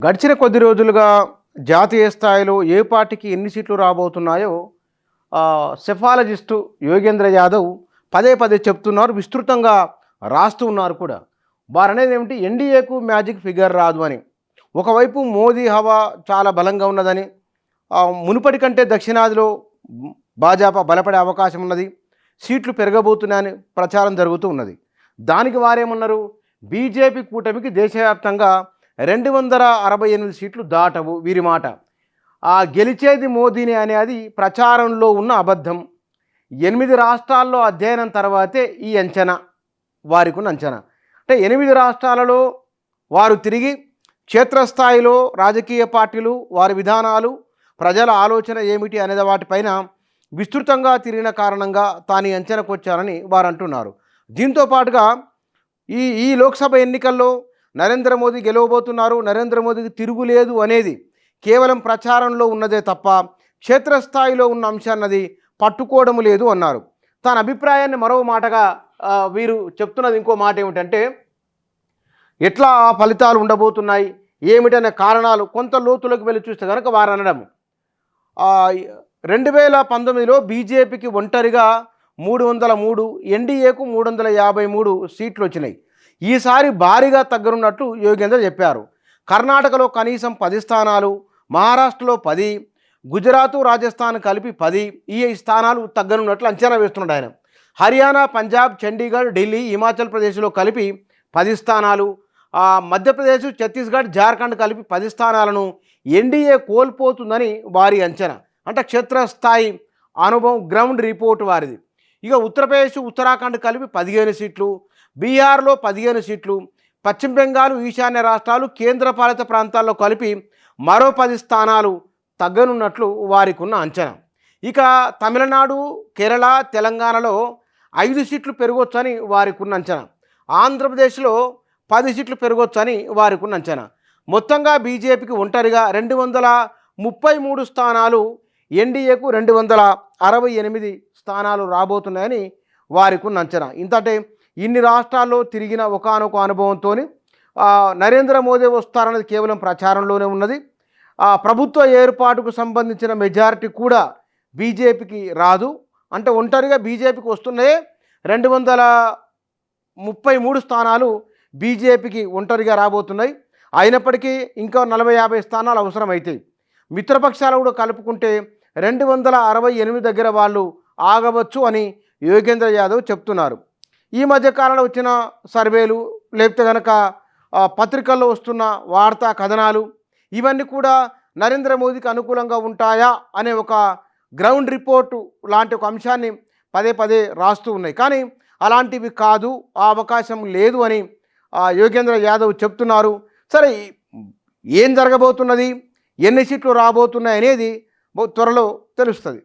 గడిచిన కొద్ది రోజులుగా జాతీయ స్థాయిలో ఏ పార్టీకి ఎన్ని సీట్లు రాబోతున్నాయో సెఫాలజిస్టు యోగేంద్ర యాదవ్ పదే పదే చెప్తున్నారు, విస్తృతంగా రాస్తూ ఉన్నారు కూడా. వారనేది ఏమిటి, ఎన్డీఏకు మ్యాజిక్ ఫిగర్ రాదు అని. ఒకవైపు మోదీ హవా చాలా బలంగా ఉన్నదని, మునుపటి కంటే దక్షిణాదిలో భాజపా బలపడే అవకాశం ఉన్నది, సీట్లు పెరగబోతున్నాయని ప్రచారం జరుగుతూ ఉన్నది. దానికి వారేమన్నారు, బీజేపీ కూటమికి దేశవ్యాప్తంగా 268 సీట్లు దాటవు వీరి మాట. గెలిచేది మోదీని అనేది ప్రచారంలో ఉన్న అబద్ధం. 8 రాష్ట్రాల్లో అధ్యయనం తర్వాతే ఈ అంచనా, వారికి ఉన్న అంచనా. అంటే 8 రాష్ట్రాలలో వారు తిరిగి క్షేత్రస్థాయిలో రాజకీయ పార్టీలు, వారి విధానాలు, ప్రజల ఆలోచన ఏమిటి అనేది వాటిపైన విస్తృతంగా తిరిగిన కారణంగా తాను అంచనాకు వచ్చారని వారు అంటున్నారు. దీంతో పాటుగా ఈ లోక్సభ ఎన్నికల్లో నరేంద్ర మోదీ గెలవబోతున్నారు, నరేంద్ర మోదీకి తిరుగులేదు అనేది కేవలం ప్రచారంలో ఉన్నదే తప్ప క్షేత్రస్థాయిలో ఉన్న అంశాన్నది పట్టుకోవడం లేదు అన్నారు. తన అభిప్రాయాన్ని మరో మాటగా వీరు చెప్తున్నది ఇంకో మాట ఏమిటంటే, ఎట్లా ఫలితాలు ఉండబోతున్నాయి ఏమిటనే కారణాలు కొంత లోతులోకి వెళ్ళి చూస్తే కనుక వారు అనడం, 2019లో బీజేపీకి ఒంటరిగా 303, ఎన్డీఏకు 353 సీట్లు వచ్చినాయి. ఈసారి భారీగా తగ్గనున్నట్లు యోగేంద్ర చెప్పారు. కర్ణాటకలో కనీసం 10 స్థానాలు, మహారాష్ట్రలో 10, గుజరాత్, రాజస్థాన్ కలిపి 10 ఈ స్థానాలు తగ్గనున్నట్లు అంచనా వేస్తున్నాడు ఆయన. హర్యానా, పంజాబ్, చండీగఢ్, ఢిల్లీ, హిమాచల్ ప్రదేశ్లో కలిపి 10 స్థానాలు, మధ్యప్రదేశ్, ఛత్తీస్గఢ్, జార్ఖండ్ కలిపి 10 స్థానాలను ఎన్డీఏ కోల్పోతుందని వారి అంచనా. అంటే క్షేత్రస్థాయి అనుభవం, గ్రౌండ్ రిపోర్ట్ వారిది. ఇక ఉత్తరప్రదేశ్, ఉత్తరాఖండ్ కలిపి 15 సీట్లు, బీహార్లో 15 సీట్లు, పశ్చిమ బెంగాల్, ఈశాన్య రాష్ట్రాలు, కేంద్రపాలిత ప్రాంతాల్లో కలిపి మరో 10 స్థానాలు తగ్గనున్నట్లు వారికి ఉన్న అంచనా. ఇక తమిళనాడు, కేరళ, తెలంగాణలో 5 సీట్లు పెరగొచ్చని వారికి ఉన్న అంచనా. ఆంధ్రప్రదేశ్లో 10 సీట్లు పెరగొచ్చని వారికి ఉన్న అంచనా. మొత్తంగా బీజేపీకి ఒంటరిగా 233 స్థానాలు, ఎన్డీఏకు 268 స్థానాలు రాబోతున్నాయని వారికి ఉన్న అంచనా. ఇంతటే ఇన్ని రాష్ట్రాల్లో తిరిగిన ఒకానొక అనుభవంతో నరేంద్ర మోదీ వస్తారన్నది కేవలం ప్రచారంలోనే ఉన్నది. ప్రభుత్వ ఏర్పాటుకు సంబంధించిన మెజారిటీ కూడా బీజేపీకి రాదు. అంటే ఒంటరిగా బీజేపీకి వస్తున్నాయి 233 స్థానాలు బీజేపీకి ఒంటరిగా రాబోతున్నాయి. అయినప్పటికీ ఇంకా 40-50 స్థానాలు అవసరమవుతాయి. మిత్రపక్షాలు కూడా కలుపుకుంటే 268 దగ్గర వాళ్ళు ఆగవచ్చు అని యోగేంద్ర యాదవ్ చెప్తున్నారు. ఈ మధ్యకాలంలో వచ్చిన సర్వేలు, లేకపోతే కనుక పత్రికల్లో వస్తున్న వార్తా కథనాలు, ఇవన్నీ కూడా నరేంద్ర మోదీకి అనుకూలంగా ఉంటాయా అనే ఒక గ్రౌండ్ రిపోర్టు లాంటి ఒక అంశాన్ని పదే పదే రాస్తూ ఉన్నాయి. కానీ అలాంటివి కాదు, ఆ అవకాశం లేదు అని యోగేంద్ర యాదవ్ చెప్తున్నారు. సరే, ఏం జరగబోతున్నది, ఎన్ని సీట్లు రాబోతున్నాయి అనేది త్వరలో తెలుస్తుంది.